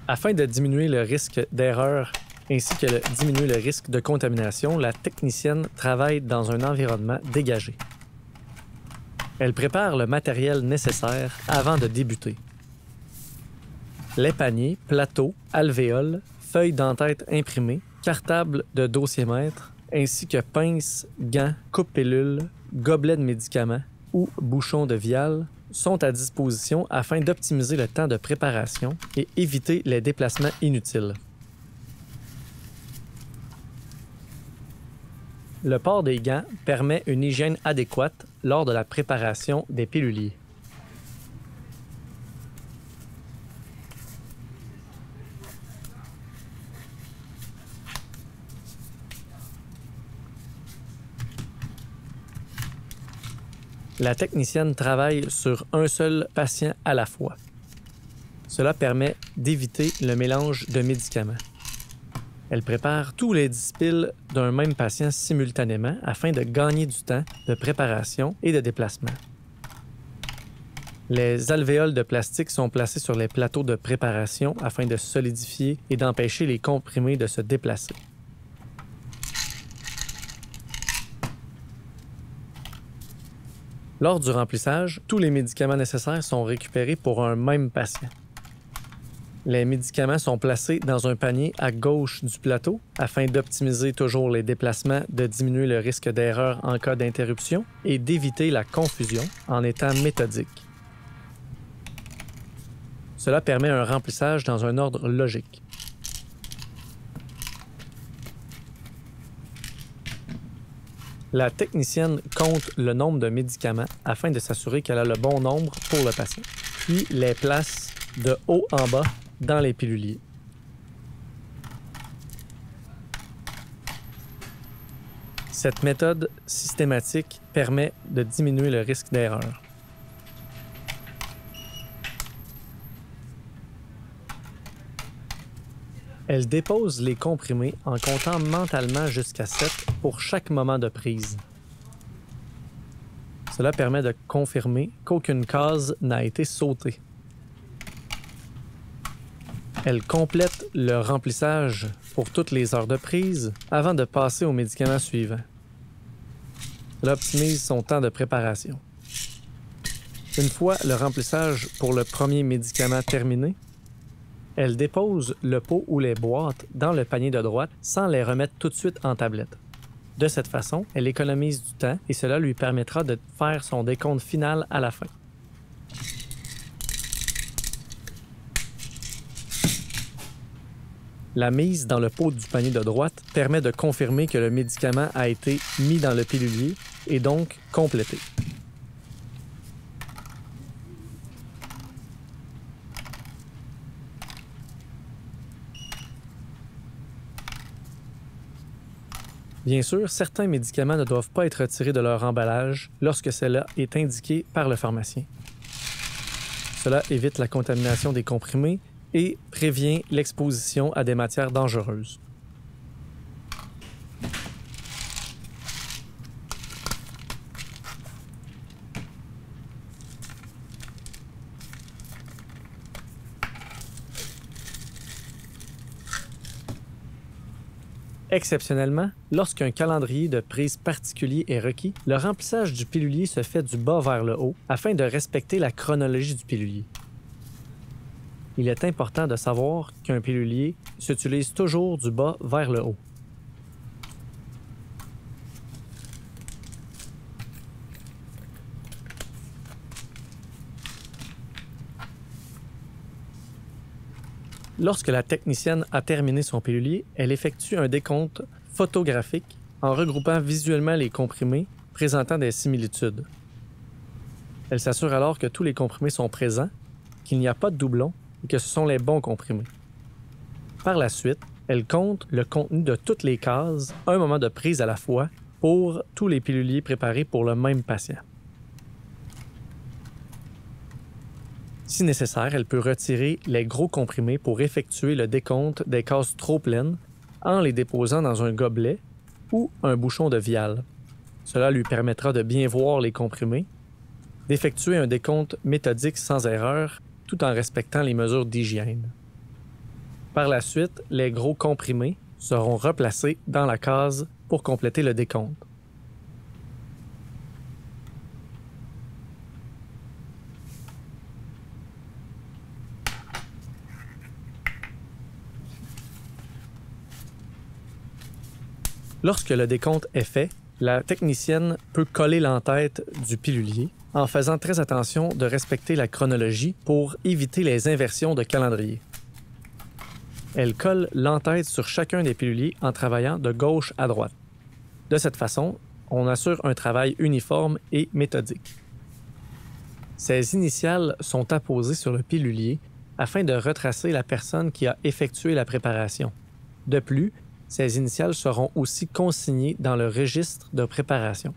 Afin de diminuer le risque d'erreur ainsi que de diminuer le risque de contamination, la technicienne travaille dans un environnement dégagé. Elle prépare le matériel nécessaire avant de débuter. Les paniers, plateaux, alvéoles, feuilles d'entête imprimées, cartables de dossier-mètre, ainsi que pinces, gants, coupe-pilules, gobelets de médicaments ou bouchons de vial sont à disposition afin d'optimiser le temps de préparation et éviter les déplacements inutiles. Le port des gants permet une hygiène adéquate lors de la préparation des piluliers. La technicienne travaille sur un seul patient à la fois. Cela permet d'éviter le mélange de médicaments. Elle prépare tous les 10 piles d'un même patient simultanément afin de gagner du temps de préparation et de déplacement. Les alvéoles de plastique sont placées sur les plateaux de préparation afin de solidifier et d'empêcher les comprimés de se déplacer. Lors du remplissage, tous les médicaments nécessaires sont récupérés pour un même patient. Les médicaments sont placés dans un panier à gauche du plateau afin d'optimiser toujours les déplacements, de diminuer le risque d'erreur en cas d'interruption et d'éviter la confusion en étant méthodique. Cela permet un remplissage dans un ordre logique. La technicienne compte le nombre de médicaments afin de s'assurer qu'elle a le bon nombre pour le patient, puis les place de haut en bas dans les piluliers. Cette méthode systématique permet de diminuer le risque d'erreur. Elle dépose les comprimés en comptant mentalement jusqu'à 7 pour chaque moment de prise. Cela permet de confirmer qu'aucune case n'a été sautée. Elle complète le remplissage pour toutes les heures de prise avant de passer au médicament suivant. Cela optimise son temps de préparation. Une fois le remplissage pour le premier médicament terminé, elle dépose le pot ou les boîtes dans le panier de droite sans les remettre tout de suite en tablette. De cette façon, elle économise du temps et cela lui permettra de faire son décompte final à la fin. La mise dans le pot du panier de droite permet de confirmer que le médicament a été mis dans le pilulier et donc complété. Bien sûr, certains médicaments ne doivent pas être retirés de leur emballage lorsque cela est indiqué par le pharmacien. Cela évite la contamination des comprimés et prévient l'exposition à des matières dangereuses. Exceptionnellement, lorsqu'un calendrier de prise particulier est requis, le remplissage du pilulier se fait du bas vers le haut afin de respecter la chronologie du pilulier. Il est important de savoir qu'un pilulier s'utilise toujours du bas vers le haut. Lorsque la technicienne a terminé son pilulier, elle effectue un décompte photographique en regroupant visuellement les comprimés présentant des similitudes. Elle s'assure alors que tous les comprimés sont présents, qu'il n'y a pas de doublons et que ce sont les bons comprimés. Par la suite, elle compte le contenu de toutes les cases, un moment de prise à la fois, pour tous les piluliers préparés pour le même patient. Si nécessaire, elle peut retirer les gros comprimés pour effectuer le décompte des cases trop pleines en les déposant dans un gobelet ou un bouchon de vial. Cela lui permettra de bien voir les comprimés, d'effectuer un décompte méthodique sans erreur tout en respectant les mesures d'hygiène. Par la suite, les gros comprimés seront replacés dans la case pour compléter le décompte. Lorsque le décompte est fait, la technicienne peut coller l'entête du pilulier en faisant très attention de respecter la chronologie pour éviter les inversions de calendrier. Elle colle l'entête sur chacun des piluliers en travaillant de gauche à droite. De cette façon, on assure un travail uniforme et méthodique. Ces initiales sont apposées sur le pilulier afin de retracer la personne qui a effectué la préparation. De plus, ces initiales seront aussi consignées dans le registre de préparation.